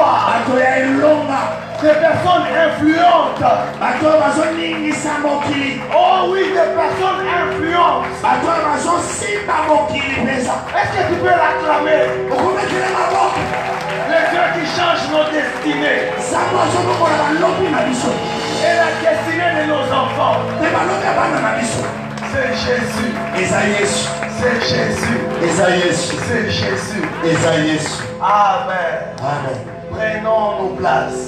pouvoir, des personnes influentes. Oh oui, des personnes influentes. Est-ce que tu peux l'acclamer? Le Dieu qui change nos destinées et la destinée de nos enfants. C'est Jésus. C'est Jésus. C'est Jésus. Amen. Prenons nos places.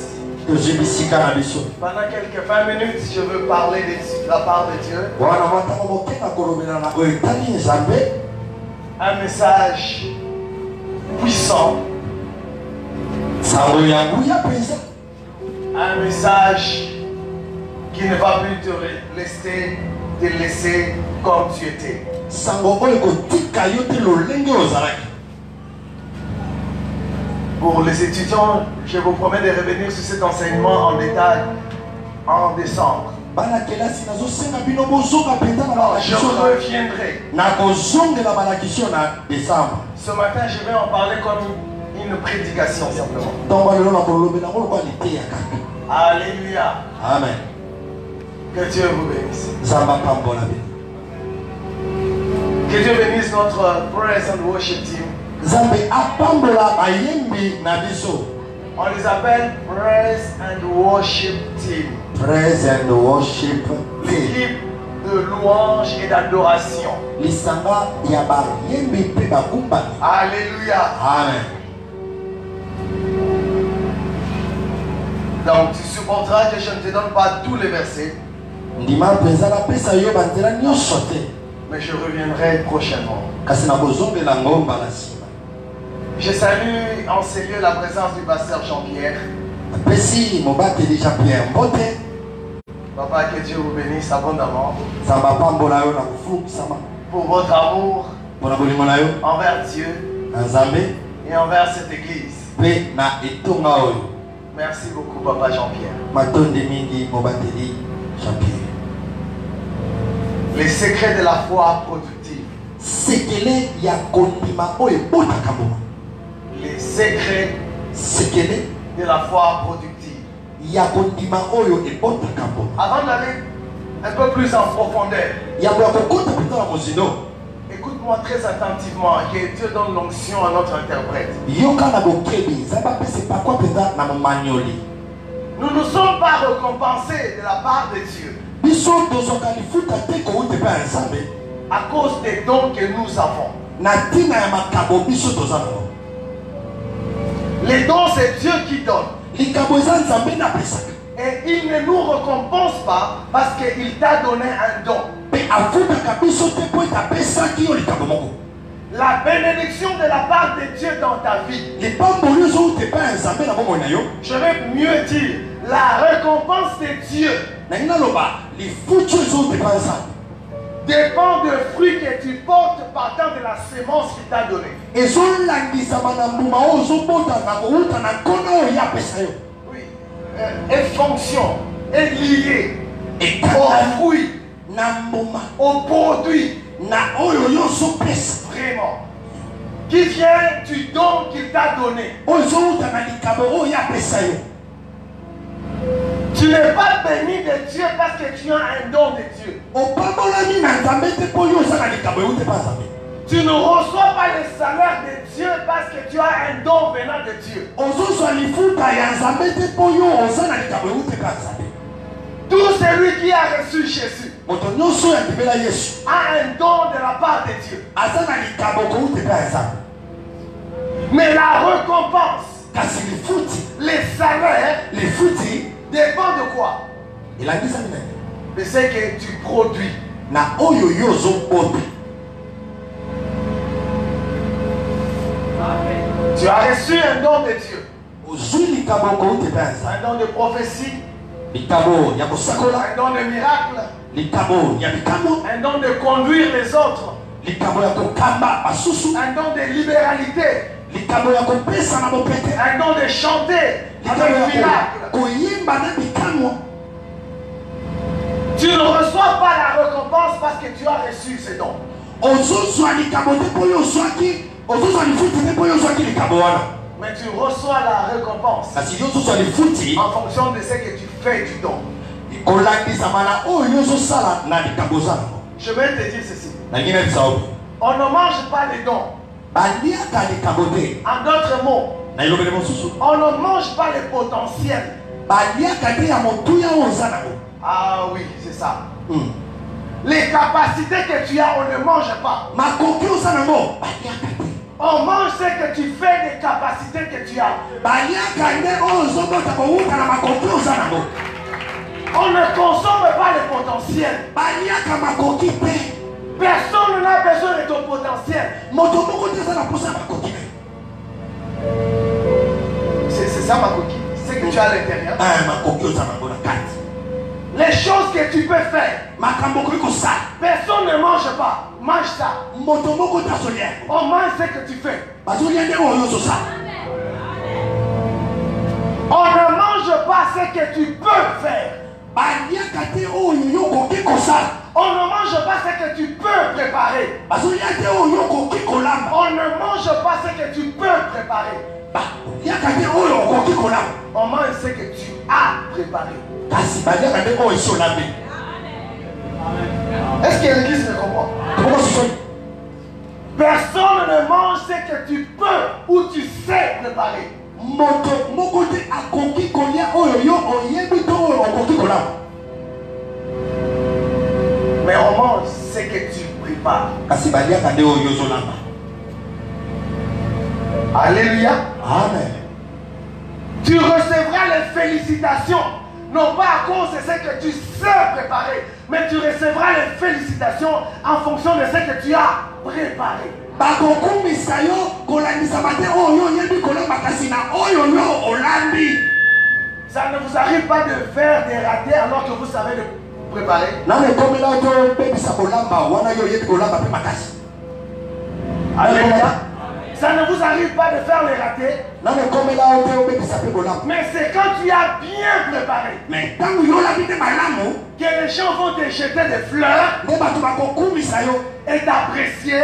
Pendant quelques 20 minutes, je veux parler de la part de Dieu. Un message puissant. Un message qui ne va plus te laisser comme tu étais. Pour les étudiants, je vous promets de revenir sur cet enseignement en détail en décembre. Je reviendrai. Ce matin, je vais en parler comme une prédication simplement. Alléluia. Amen. Que Dieu vous bénisse. Que Dieu bénisse notre praise and worship team. On les appelle praise and worship team. Praise and worship. L'équipe de louange et d'adoration. Alléluia. Amen. Donc tu supporteras que je ne te donne pas tous les versets. Mais je reviendrai prochainement. Je salue en ces lieux la présence du pasteur Jean-Pierre. Papa, que Dieu vous bénisse abondamment pour votre amour envers Dieu et envers cette église. Merci beaucoup, Papa Jean-Pierre. Les secrets de la foi productive. Les secrets de la foi productive. Avant d'aller un peu plus en profondeur, écoute-moi très attentivement, que Dieu donne l'onction à notre interprète. Nous ne sommes pas récompensés de la part de Dieu à cause des dons que nous avons. Les dons, c'est Dieu qui donne. Et il ne nous récompense pas parce qu'il t'a donné un don. La bénédiction de la part de Dieu dans ta vie. Je vais mieux dire, la récompense de Dieu dépend des fruits que tu portes partant de la sémence qu'il t'a donnée. Oui, et fonction est liée aux fruits, aux produits. Vraiment. Qui vient du don qu'il t'a donné. Tu n'es pas béni de Dieu parce que tu as un don de Dieu. Tu ne reçois pas le salaire de Dieu parce que tu as un don venant de Dieu. Tout celui qui a reçu Jésus a un don de la part de Dieu. Mais la récompense, les salaires, dépend de quoi? De ce que tu produis. Tu as reçu un don de Dieu. Un don de prophétie. Un don de miracle. Un don de conduire les autres. Un don de libéralité. Un don de chanter avec miracle. Tu ne reçois pas la récompense parce que tu as reçu ce don. Mais tu reçois la récompense en fonction de ce que tu fais du don. Je vais te dire ceci. On ne mange pas les dons. En d'autres mots, on ne mange pas les potentiels. Ah oui, c'est ça. Les capacités que tu as, on ne mange pas. On mange ce que tu fais des capacités que tu as. On ne consomme pas les potentiels. Personne n'a besoin de ton potentiel. C'est ça ma coquille. C'est que tu as à l'intérieur. Les choses que tu peux faire. Personne ne mange pas. Mange ça. On mange ce que tu fais. On ne mange pas ce que tu peux faire. On ne mange pas ce que tu peux préparer. On ne mange pas ce que tu peux préparer. On mange ce que tu as préparé. Est-ce que l'église me comprend? Personne ne mange ce que tu peux ou tu sais préparer. Mais on mange ce que tu prépares. Alléluia. Amen. Tu recevras les félicitations, non pas à cause de ce que tu sais préparer, mais tu recevras les félicitations en fonction de ce que tu as préparé. Ça ne vous arrive pas de faire des ratés alors que vous savez de préparer. Alléluia. Ça ne vous arrive pas de faire les ratés. Mais c'est quand tu as bien préparé que les gens vont te jeter des fleurs et t'apprécier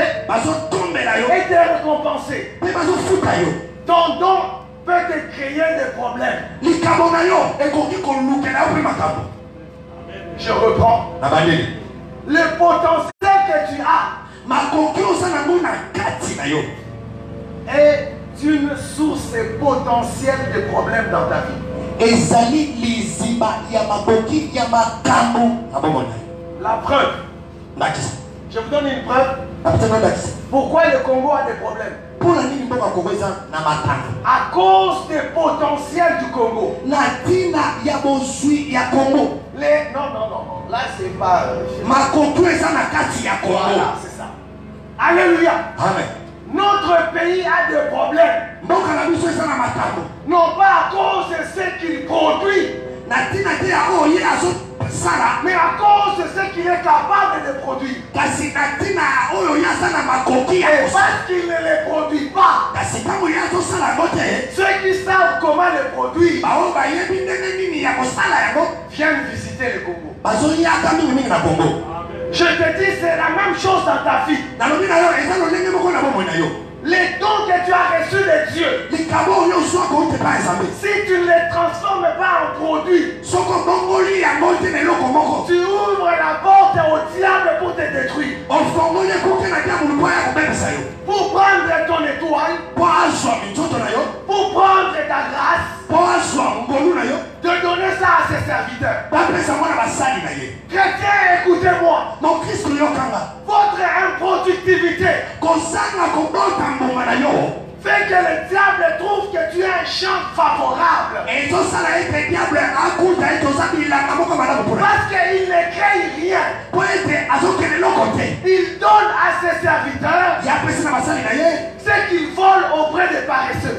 et te récompenser. Ton don peut te créer des problèmes. Je reprends. Le potentiel que tu as est une source potentielle de problèmes dans ta vie. La preuve. Je vous donne une preuve. Pourquoi le Congo a des problèmes? À cause des potentiels du Congo. Non. Là, c'est pas. Voilà, c'est ça. Alléluia. Amen. Notre pays a des problèmes. Non pas à cause de ce qu'il produit, mais à cause de ce qu'il est capable de produire. Et parce qu'il ne les produit pas, ceux qui savent comment les produire viennent visiter le Congo. Je te dis, c'est la même chose dans ta vie. Les dons que tu as reçus de Dieu, si tu ne les transformes pas en produits, tu ouvres la porte au diable pour te détruire. Pour prendre ton étoile, pour prendre ta grâce, de donner ça à ses serviteurs. Chrétien, écoutez-moi. Votre improductivité fait que le diable trouve que tu es un champ favorable. Parce qu'il ne crée rien. Il donne à ses serviteurs ce qu'il vole auprès des paresseux.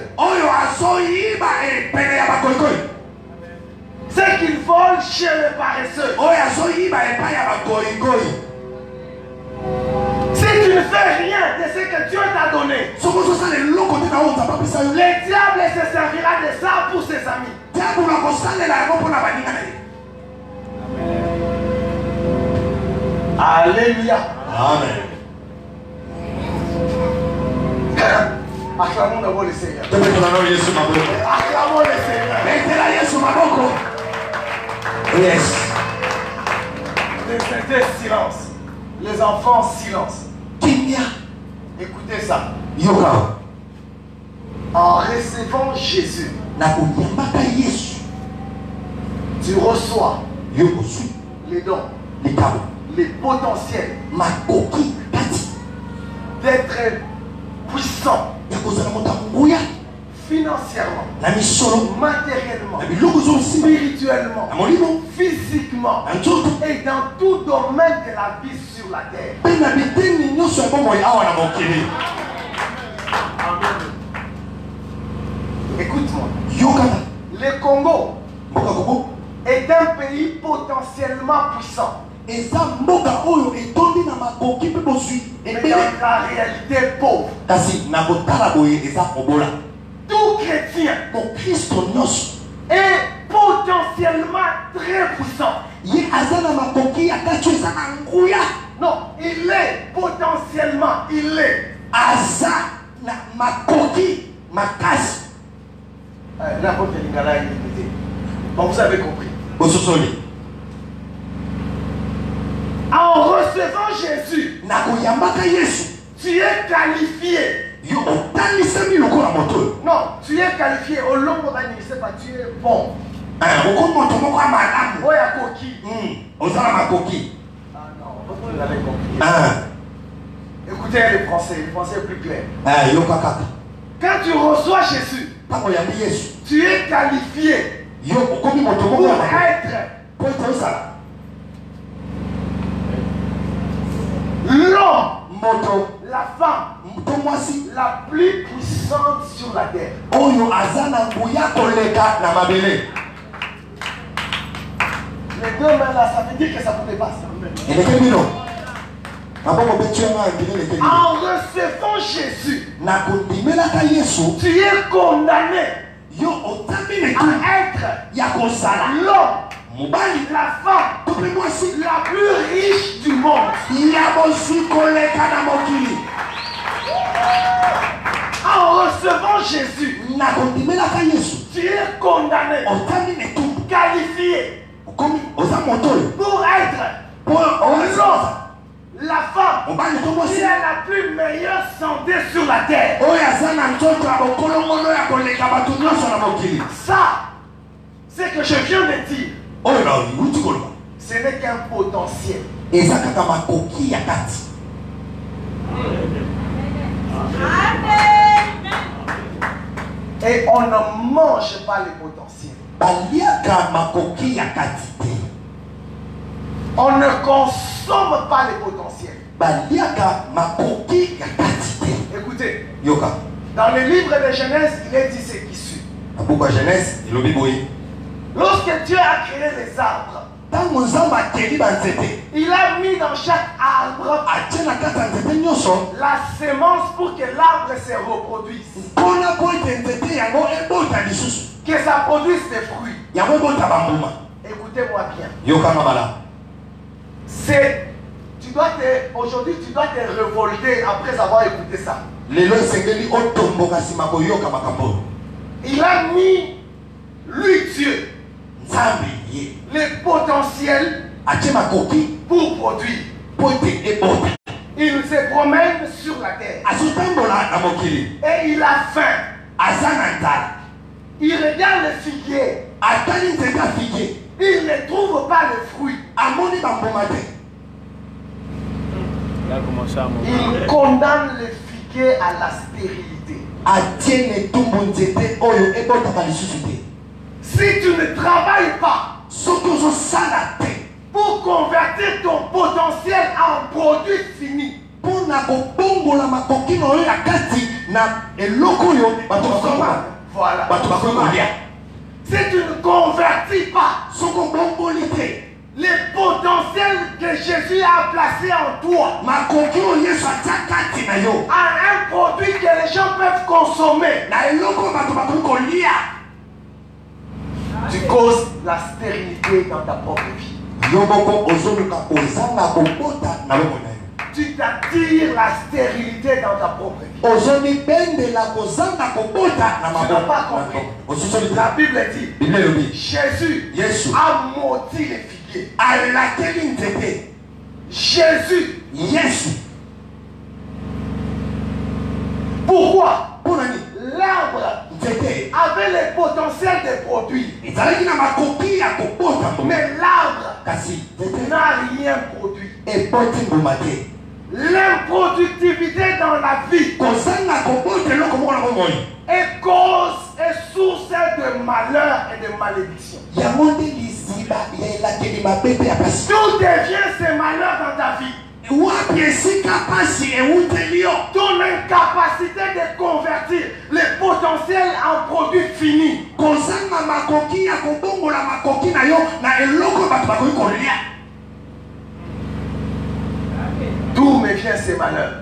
Ce qu'il vole chez les paresseux. Si tu ne fais rien de ce que Dieu t'a donné, le diable se servira de ça pour ses amis. Alléluia. Amen. Acclamons d'abord le Seigneur. Acclamons le Seigneur. Acclamons le Seigneur. Yes. Les fêtes, silence. Les enfants, silence. Kimia. Écoutez ça. Yoka. En recevant Jésus, tu reçois les dons, les potentiels d'être puissant financièrement, matériellement, spirituellement, physiquement et dans tout domaine de la vie sur la terre. Écoute-moi. Le Congo est un pays potentiellement puissant. Mais dans la réalité pauvre. Tout chrétien est potentiellement très puissant. Non, il est potentiellement, il est. N'importe lingala illimité. Bon, vous avez compris. En recevant Jésus, tu es qualifié. Non, tu es qualifié. Au long de l'année, tu es bon. Ah non, vous avez compris. Écoutez le français est plus clair. Quand tu reçois Jésus, tu es qualifié pour être l'homme, la femme la plus puissante sur la terre. Les deux mains là, ça veut dire que ça ne pouvait pas. En recevant Jésus, tu es condamné à être l'homme, la femme la plus riche du monde. En recevant Jésus, tu es condamné, qualifié pour être l'homme, la femme qui a la plus meilleure santé sur la terre. Ça, c'est que je viens de dire. Ce n'est qu'un potentiel. Et on ne mange pas les potentiels. On ne consomme pas les potentiels. Écoutez, dans le livre de Genèse, il est dit ce qui suit. Lorsque Dieu a créé les arbres, il a mis dans chaque arbre la semence pour que l'arbre se reproduise. Que ça produise des fruits. Écoutez-moi bien. Aujourd'hui, tu dois te révolter après avoir écouté ça. Il a mis, lui Dieu, les potentiels pour produire. Il se promène sur la terre. Et il a faim. Il regarde le figuier. Il ne trouve pas le fruit. Il condamne le figuier à la stérilité. Si tu ne travailles pas pour convertir ton potentiel en produit fini, voilà. Si tu ne convertis pas les potentiels que Jésus a placés en toi à un produit que les gens peuvent consommer, tu causes la stérilité dans ta propre vie. tu t'attires la stérilité dans ta propre vie. Tu n'as pas compris. La Bible dit, Jésus a maudit les figuiers. Jésus. Pourquoi? L'arbre avait le potentiel de produire. Mais l'arbre n'a rien produit. L'improductivité dans la vie est cause et source de malheur et de malédiction. Tout devient ce malheur dans ta vie. Ton incapacité de convertir les potentiels en produits finis. D'où me vient ces malheurs?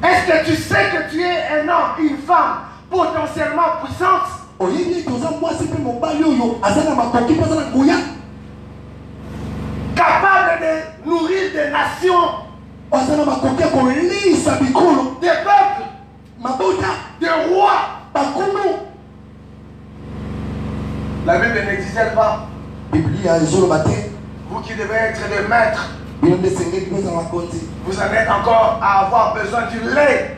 Est-ce que tu sais que tu es un homme, une femme potentiellement puissante? Capable de nourrir des nations, des peuples, des rois. La Bible ne disait pas, vous qui devez être des maîtres, vous en êtes encore à avoir besoin du lait.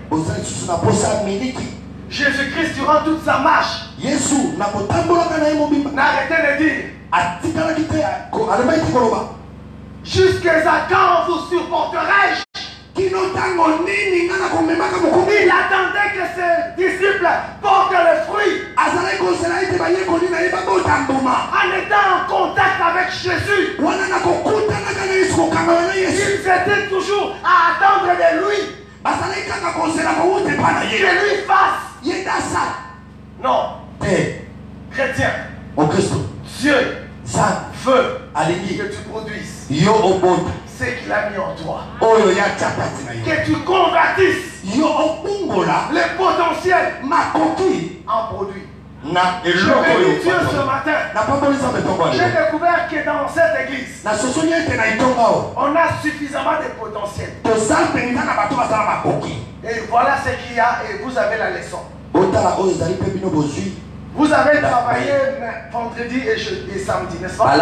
Jésus-Christ, durant toute sa marche, n'arrêtez de dire, jusqu'à quand vous supporterai-je? Il attendait que ses disciples portent le fruit en étant en contact avec Jésus. Ils étaient toujours à attendre de lui que lui fasse. Non. Chrétien, Dieu veut que tu produises ce qu'il a mis en toi. Que tu convertisses le potentiel en produit. Je bénis Dieu ce matin. J'ai découvert que dans cette église, on a suffisamment de potentiel. Et voilà ce qu'il y a, et vous avez la leçon. Vous avez travaillé vendredi et samedi, n'est-ce pas?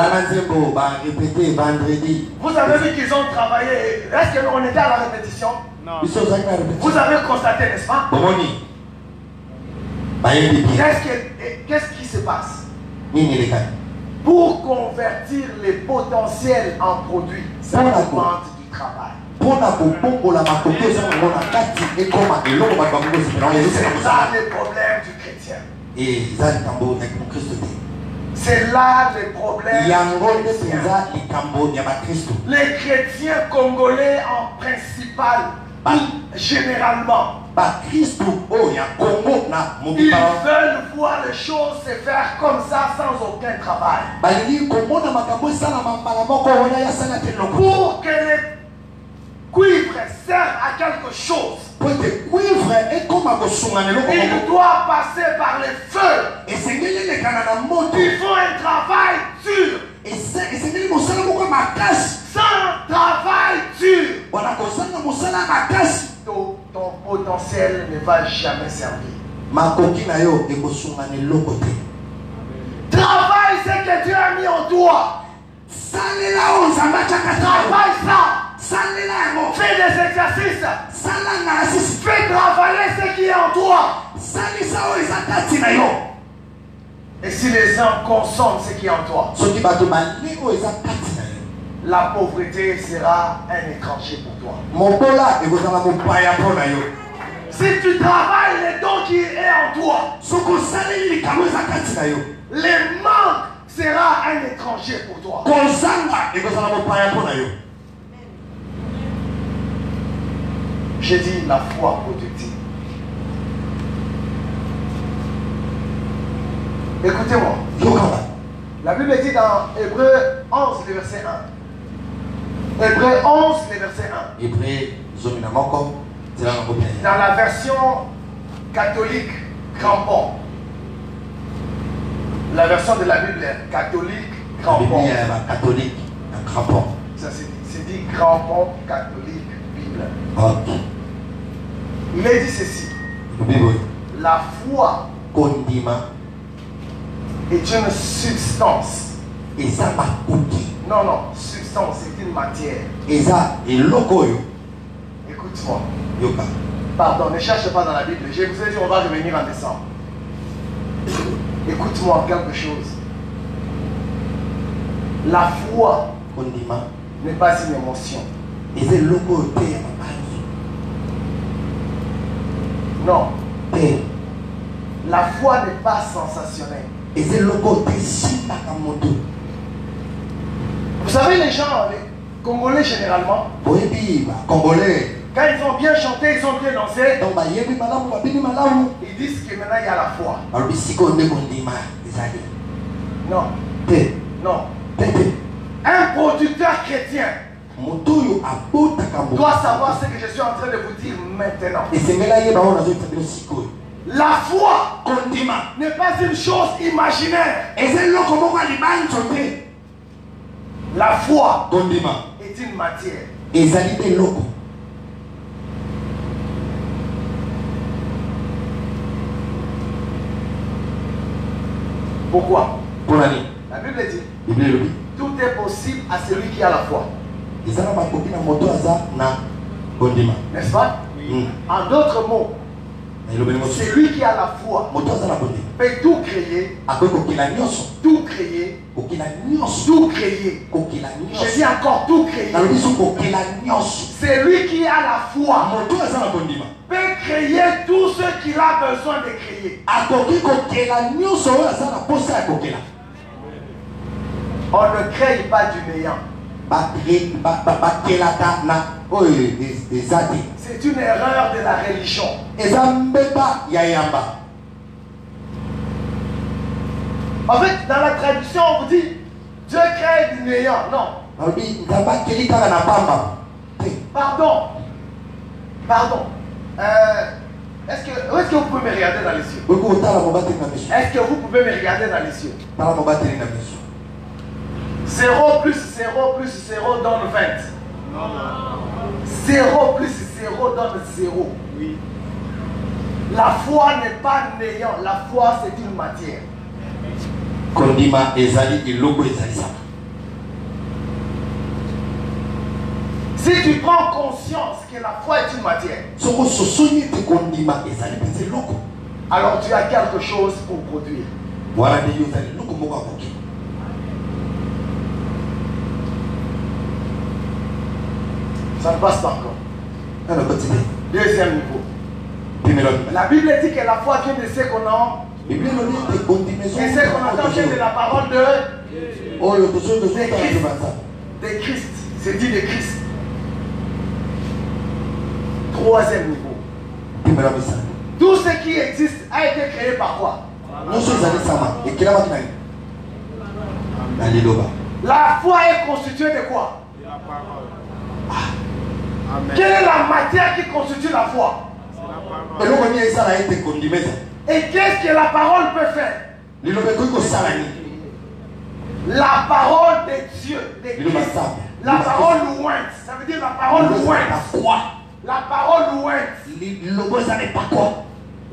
Vous avez vu qu'ils ont travaillé. Est-ce qu'on était à la répétition? Non. Vous avez constaté, n'est-ce pas? Qu'est-ce qui se passe? Pour convertir les potentiels en produits, ça demande du travail. C'est ça le problème du chrétien. C'est là le problème. Les chrétiens congolais en principal, généralement, ils veulent voir les choses se faire comme ça sans aucun travail. Pour que les cuivres servent à quelque chose, il doit passer par le feu. Il faut un travail dur. Sans travail dur, ton potentiel ne va jamais servir. Travaille ce que Dieu a mis en toi. Travaille ça. Fais des exercices. Fais travailler ce qui est en toi. Et si les gens consomment ce qui est en toi, la pauvreté sera un étranger pour toi. Si tu travailles les dons qui est en toi, le manque sera un étranger pour toi. J'ai dit la foi productive. Écoutez-moi. La Bible dit dans Hébreu 11, le verset 1. Hébreu 11, le verset 1. Dans la version catholique crampon. La version de la Bible catholique crampon. Ça c'est dit grand pompe catholique Bible. Ok. Il a dit ceci. La foi Kondima. est une substance. Et ça m'a coûté. Non, non, substance, c'est une matière. Et ça, et logo yo. Écoute-moi. Yoka. Pardon, ne cherche pas dans la Bible. Je vous ai dit, on va revenir en décembre. Écoute-moi quelque chose. La foi Kondima. n'est pas une émotion. Et c'est logo te ya mabani. Non. Te. La foi n'est pas sensationnelle. Et c'est logo te simba kamoto. Vous savez, les gens, les Congolais généralement, Boyebi, Congolais. quand ils ont bien chanté, ils ont bien dansé, Donc, bayebi malamu, babini malamu. ils disent que maintenant il y a la foi. Alors, bisiko ne kondima. Ezali. Non, Te. non. Te. Un producteur chrétien Motoyo abotaka mo. doit savoir ce que je suis en train de vous dire maintenant. Et c'est là yeba on a fait tabelo siko. La foi Kondima. n'est pas une chose imaginaire. Et c'est loko moko libani sonte. La foi Kondima. est une matière. Ezali te loko. Pourquoi? Pour l'année. La Bible dit, Bible le dit. tout est possible à celui qui a la foi. Ezala makoki na moto aza na kondima. N'est-ce pas? Oui. En d'autres mots, Na ilobeli moto. celui qui a la foi Moto aza na kondima. peut tout créer, Akoki kokila nyonso. tout créer, Kokila nyonso. tout créer. Kokila nyonso. Je dis encore tout créer. Na lobi so kokila nyonso. Celui qui a la foi Moto aza na kondima. peut créer tout ce qu'il a besoin de créer. Akoki kokila nyonso oyo aza na posa ya kokila. On ne crée pas du néant. Bakelaka na oyo ezati. C'est une erreur de la religion. Eza mbeba ya yamba. En fait, dans la traduction, on vous dit Dieu crée du néant. Non. Balobi nzamba keli kaka na pamba. Pardon. Pardon. Est-ce que vous pouvez me regarder dans les yeux? Oko otala mobateli na miso. Est-ce que vous pouvez me regarder dans les yeux? Tala mobateli na miso. 0 plus 0 plus 0 donne 20. Non. 0 plus 0 donne 0. Oui. La foi n'est pas néant. La foi, c'est une matière. Kondima ezali iloko ezali saka. Si tu prends conscience que la foi est une matière, Soko sosoni te kondima ezali penze loko. alors tu as quelque chose pour produire. Wana de yo ezali loko moko akoki. Ça ne passe pas encore. Na continue. Deuxième niveau. Primero. La Bible dit que la foi vient de ce qu'on a. Bible lobi te kondimezo. Et ce qu'on entend vient de la parole de Oyo tozo tozo ta banza. Christ. C'est dit de Christ. Troisième niveau. Primero misa. Tout ce qui existe a été créé par quoi? Nyonso ezali sama. Ekela baki nani? Na liloba. La foi est constituée de quoi? La parole. Amen. Quelle est la matière qui constitue la foi? C'est la parole. Eloko ni ezala ete kondimeza. Et qu'est-ce que la parole peut faire? Liloba ekoki kosala nini? La parole de Dieu, de Liloba Christ. sama. La parole louante. Ça veut dire la parole louante. Quoi? La parole louante. Liloba eza ne pas quoi?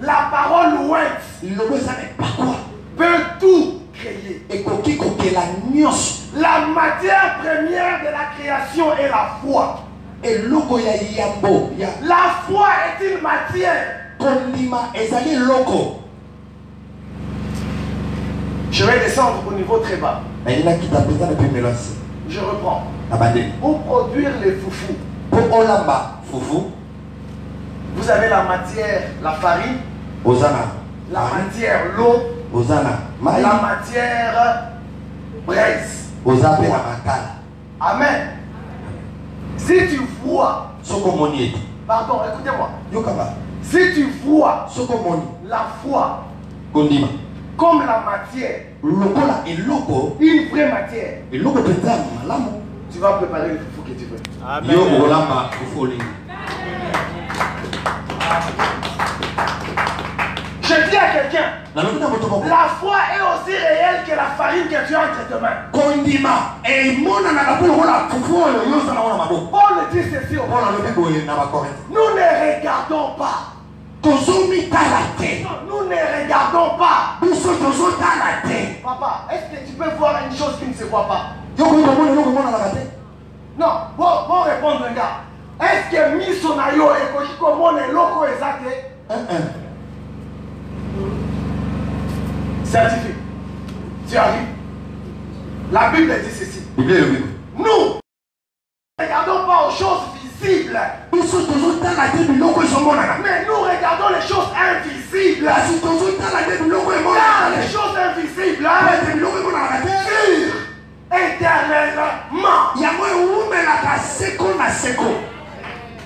La parole louante Liloba eza ne pas quoi? peut tout créer. Ekoki kokela nyonso. La matière première de la création est la foi. Eloko ya yambo ya La foi est une matière. kondima ezali loko. Je vais descendre au niveau très bas. Nayina kita penza na pemelo asi. Je reprends. Na bandeli. Pour produire les foufous, Po olamba fufu vous avez la matière, la farine, ozana. la matière, l'eau, Ozana. Mai la matière, braise. ozape na makala. Amen. Si tu vois, Soko moni ete. pardon, écoutez-moi. Yokaba. Si tu vois Soko moni la foi kondima. comme la matière, Lokola eloko une vraie matière, eloko penza malamu. tu vas préparer le foufou que tu veux. Amen. Yo olamba fufu olingi. Je dis à quelqu'un, la foi est aussi réelle que la farine que tu as entre tes mains. Paul dit ceci au nous ne regardons pas. Nous ne regardons pas. Papa, est-ce que tu peux voir une chose qui ne se voit pas? Non, bon répondre un gars. Est-ce que Misonayo et Kojikomon est loco exact? Certifié. Tu arrives. La Bible dit ceci. Nous ne regardons pas aux choses visibles. Mais nous regardons les choses invisibles. Car les choses invisibles durent éternellement.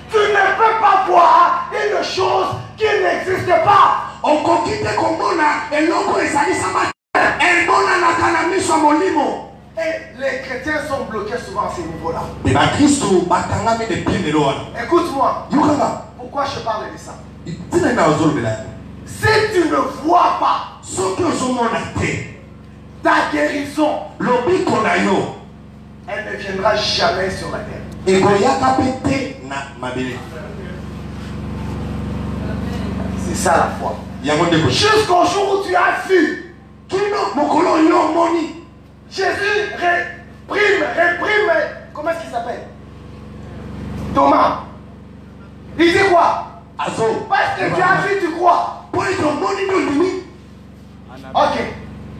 Tu ne peux pas voir une chose qui n'existe pas. Et les chrétiens sont bloqués souvent à ce niveau-là. Écoute-moi. Pourquoi je parle de ça? Si tu ne vois pas ta guérison, elle ne viendra jamais sur la terre. C'est ça la foi. Jusqu'au jour où tu as vu Jésus réprime, comment est-ce qu'il s'appelle? Thomas. Il dit quoi? Parce que tu as vu, tu crois. Ok.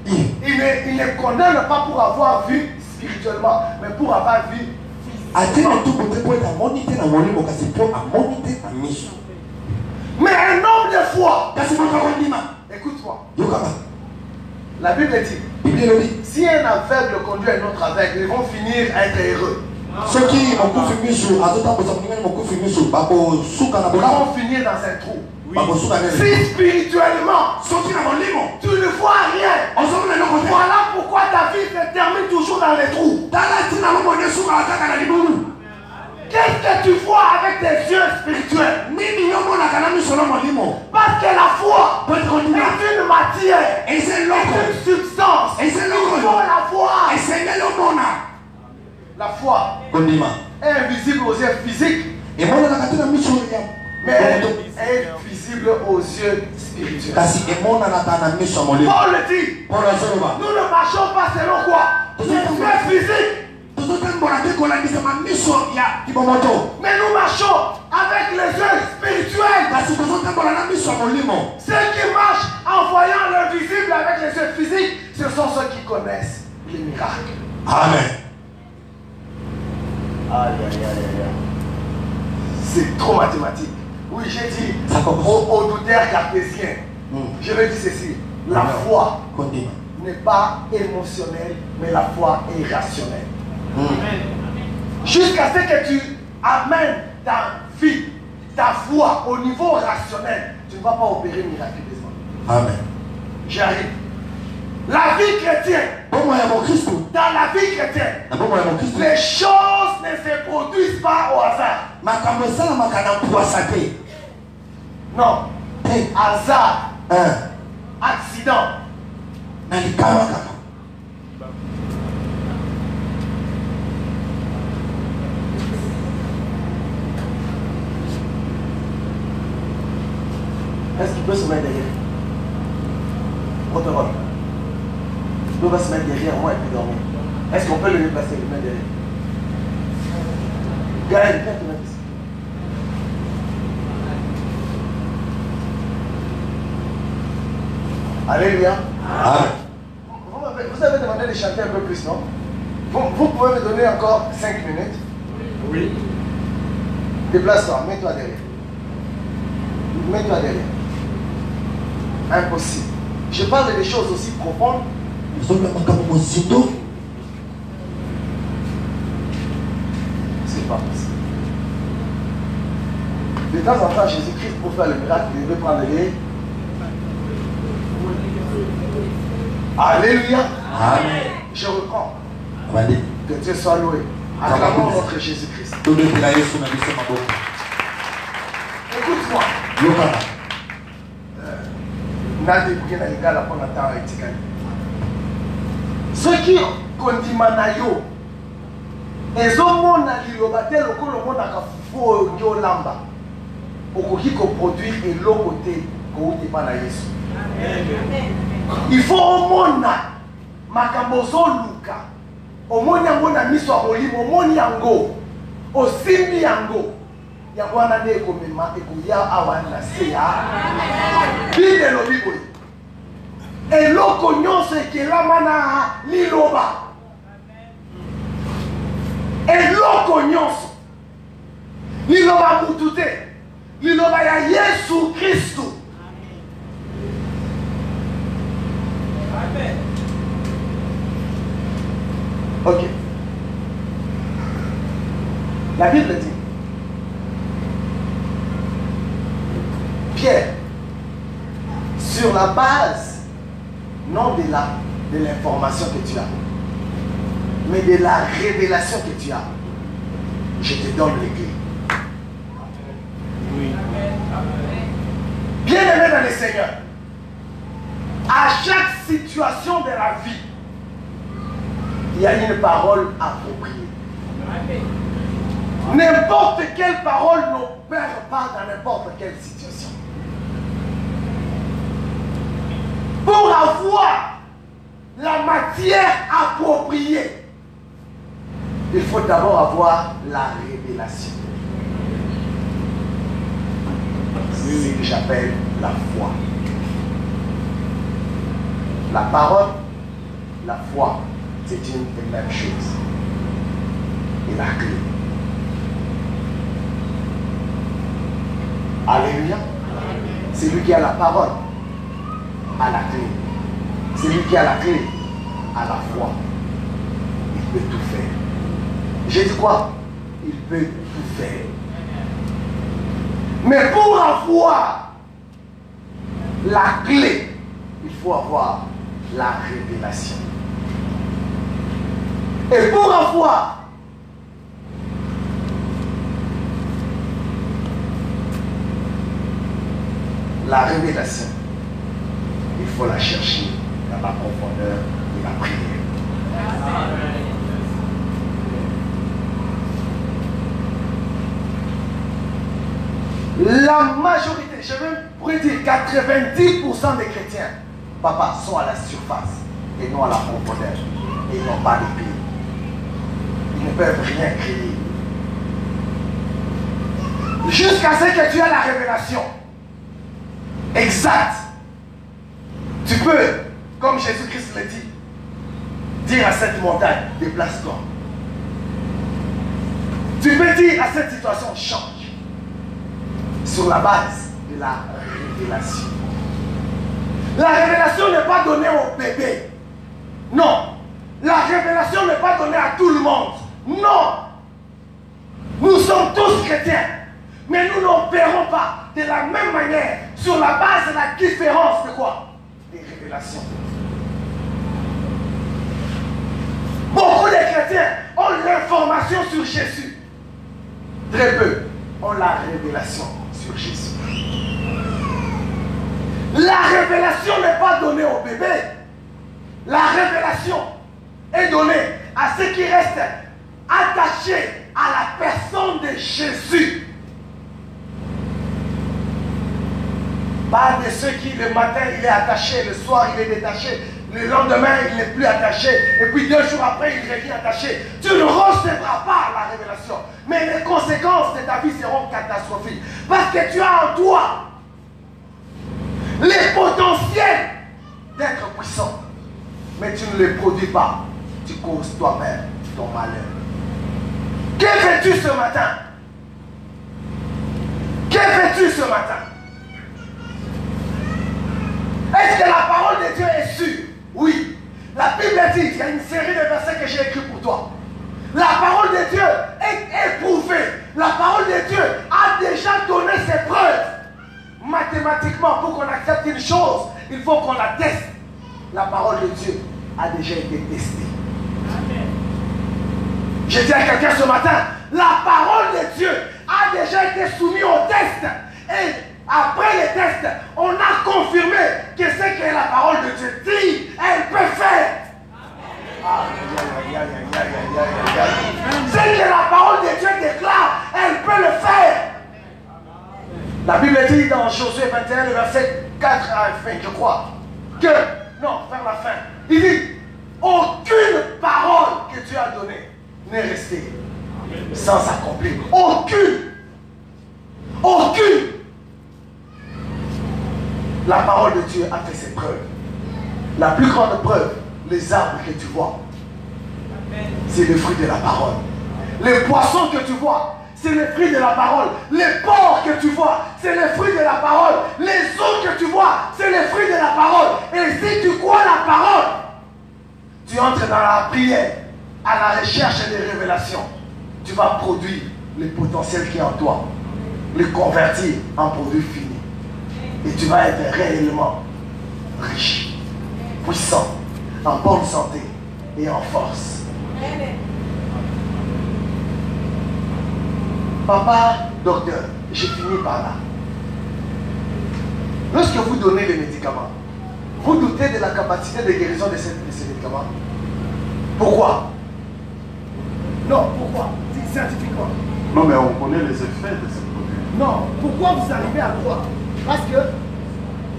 Il ne condamne pas pour avoir vu spirituellement, mais pour avoir vu physiquement. Mais un homme de foi. Écoute-moi. La Bible dit, si un aveugle conduit un autre aveugle, ils vont finir à être heureux. Ils vont finir dans un trou. Si spirituellement, tu ne vois rien, voilà pourquoi ta vie se termine toujours dans les trous. Qu'est-ce que tu vois avec tes yeux spirituels? Parce que la foi est une matière, est une substance. Il faut la voir. La foi est invisible aux yeux physiques, mais elle est visible aux yeux spirituels. Paul dit, nous ne marchons pas selon quoi? Les yeux physiques. Mais nous marchons avec les yeux spirituels. Ceux qui marchent en voyant l'invisible avec les yeux physiques, ce sont ceux qui connaissent les miracles. Amen. C'est trop mathématique. Oui, j'ai dit au douteur cartésien. Je vais dire ceci. La foi n'est pas émotionnelle, mais la foi est rationnelle. Jusqu'à ce que tu amènes ta vie, ta foi au niveau rationnel, tu ne vas pas opérer miraculeusement. Amen. J'arrive. La vie chrétienne, dans la vie chrétienne, les choses ne se produisent pas au hasard. Non. Hasard. Accident. Est-ce qu'il peut se mettre derrière? Autorole. Il peut se mettre derrière moi et puis dormir. Est-ce qu'on peut le déplacer, le mettre derrière? Gaël, viens te mettre ici. Alléluia. Vous avez demandé de chanter un peu plus, non? Vous pouvez me donner encore 5 minutes? Oui. Déplace-toi, mets-toi derrière. Mets-toi derrière. Impossible. Je parle des choses aussi profondes. C'est pas possible. De temps en temps, Jésus-Christ, pour faire le miracle, il devait prendre les. Alléluia. Amen. Je reprends. Que Dieu soit loué. Acclamons notre Jésus-Christ. Écoute-moi. Ceux qui condiment yo, ils ont mon alilobaté le coup le monde a fou yo lamba. Pour qui produire et l'autre côté que pas na Yesu. Il faut au monde makambozo luka. Au monde yango na miso olimo, au monde yango, au simbi yango. Yango na ne ko mema e ko ya awana se ya. Bide lo bibo. Et l'autre nyonso ke la mana liloba. Et l'autre nyonso liloba mutute. Liloba ya Yesu Kristo. Amen. Ok. La Bible dit, Pierre, sur la base, non de l'information que tu as, mais de la révélation que tu as, je te donne les clés. Oui. Bien aimé dans le Seigneur, à chaque situation de la vie, il y a une parole appropriée. N'importe quelle parole n'opère pas dans n'importe quelle situation. Pour avoir la matière appropriée, il faut d'abord avoir la révélation. C'est ce que j'appelle la foi. La parole, la foi, c'est une et même chose. Et la clé. Alléluia. C'est lui qui a la parole, a la clé. C'est lui qui a la clé, a la foi. Il peut tout faire. J'ai dit quoi? Il peut tout faire. Mais pour avoir la clé, il faut avoir la révélation. Et pour avoir la révélation, il faut la chercher dans la profondeur de la prière. La majorité, je pourrais dire 90% des chrétiens, papa, sont à la surface et non à la profondeur. Et ils n'ont pas de clé. Ils ne peuvent rien créer. Jusqu'à ce que tu aies la révélation exacte. Tu peux, comme Jésus-Christ le dit, dire à cette montagne, déplace-toi. Tu peux dire à cette situation, change. Sur la base de la révélation. La révélation n'est pas donnée au bébé. Non. La révélation n'est pas donnée à tout le monde. Non. Nous sommes tous chrétiens. Mais nous n'opérons pas de la même manière sur la base de la différence de quoi? Des révélations. Beaucoup de chrétiens ont l'information sur Jésus. Très peu ont la révélation sur Jésus. La révélation n'est pas donnée au bébé. La révélation est donnée à ceux qui restent attachés à la personne de Jésus. Pas de ceux qui le matin il est attaché, le soir il est détaché, le lendemain il n'est plus attaché, et puis 2 jours après il revient attaché. Tu ne recevras pas la révélation. Mais les conséquences de ta vie seront catastrophiques. Parce que tu as en toi les potentiels d'être puissant. Mais tu ne les produis pas. Tu causes toi-même ton malheur. Que fais-tu ce matin? Que fais-tu ce matin? Est-ce que la parole de Dieu est sûre? Oui. La Bible dit, il y a une série de versets que j'ai écrits pour toi. La parole de Dieu est éprouvée. La parole de Dieu a déjà donné ses preuves. Mathématiquement, pour qu'on accepte une chose, il faut qu'on la teste. La parole de Dieu a déjà été testée. Amen. Je dis à quelqu'un ce matin, la parole de Dieu a déjà été soumise au test. Et Après les tests, on a confirmé que ce que la parole de Dieu dit, elle peut faire. Ce que la parole de Dieu déclare, elle peut le faire. La Bible dit dans Josué 21, le verset 4 à la fin, je crois, que, non, vers la fin, il dit, aucune parole que Dieu a donnée n'est restée sans s'accomplir. Aucune. Aucune. La parole de Dieu a fait ses preuves. La plus grande preuve, les arbres que tu vois, c'est le fruit de la parole. Les poissons que tu vois, c'est le fruit de la parole. Les porcs que tu vois, c'est le fruit de la parole. Les eaux que tu vois, c'est le fruit de la parole. Et si tu crois la parole, tu entres dans la prière, à la recherche des révélations. Tu vas produire le potentiel qui est en toi, le convertir en produit fini. Et tu vas être réellement riche, puissant, en bonne santé et en force. Papa, docteur, j'ai fini par là. Lorsque vous donnez les médicaments, vous doutez de la capacité de guérison de ces médicaments. Pourquoi? Non, pourquoi? Scientifiquement. Non, mais on connaît les effets de ces produits. Non, pourquoi vous arrivez à croire? Parce que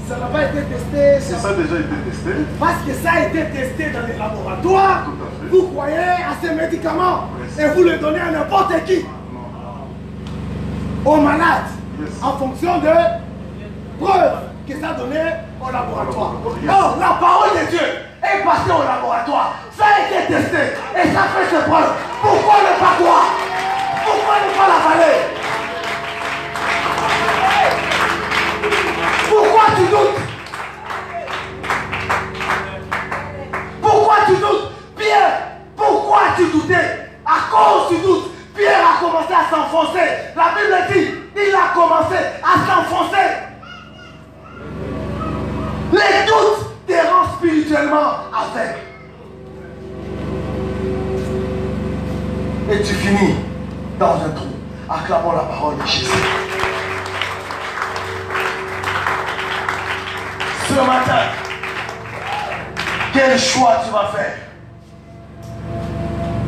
ça n'a pas été testé. Si ça a déjà été testé. Parce que ça a été testé dans les laboratoires. Tout à fait. Vous croyez à ces médicaments Yes. et vous les donnez à n'importe qui. Aux malades. Yes. En fonction de preuves que ça donnait au laboratoire. Yes. Or, la parole de Dieu est passée au laboratoire. Ça a été testé et ça fait ses preuves. Pourquoi ne pas croire? Pourquoi ne pas l'avaler? Pourquoi tu doutes? Pourquoi tu doutes? Pierre, pourquoi tu doutais? À cause du doute, Pierre a commencé à s'enfoncer. La Bible dit, il a commencé à s'enfoncer. Les doutes te rendent spirituellement aveugle. Et tu finis dans un trou, acclamant la parole de Jésus. Ce matin, quel choix tu vas faire?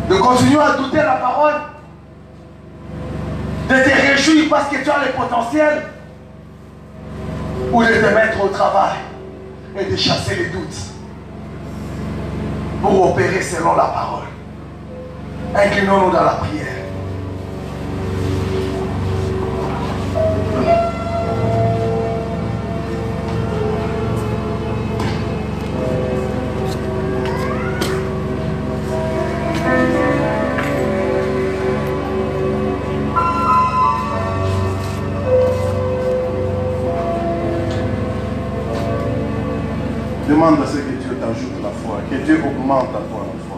De continuer à douter la parole? De te réjouir parce que tu as le potentiel? Ou de te mettre au travail et de chasser les doutes pour opérer selon la parole? Inclinons-nous dans la prière. Demande à ce que Dieu t'ajoute la foi, que Dieu augmente à toi la foi.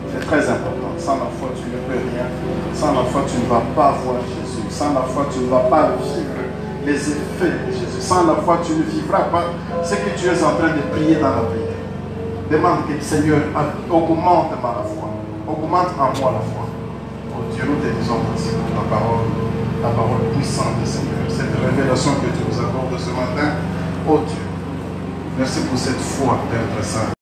C'est très important. Sans la foi, tu ne peux rien. Sans la foi, tu ne vas pas voir Jésus. Sans la foi, tu ne vas pas vivre les effets de Jésus. Sans la foi, tu ne vivras pas ce que tu es en train de prier dans la prière. Demande que le Seigneur augmente la foi. Augmente en moi la foi. Oh Dieu, nous te disons merci pour la parole puissante du Seigneur. Cette révélation que tu nous accordes ce matin. Oh Dieu. Merci pour cette foi, Père très saint.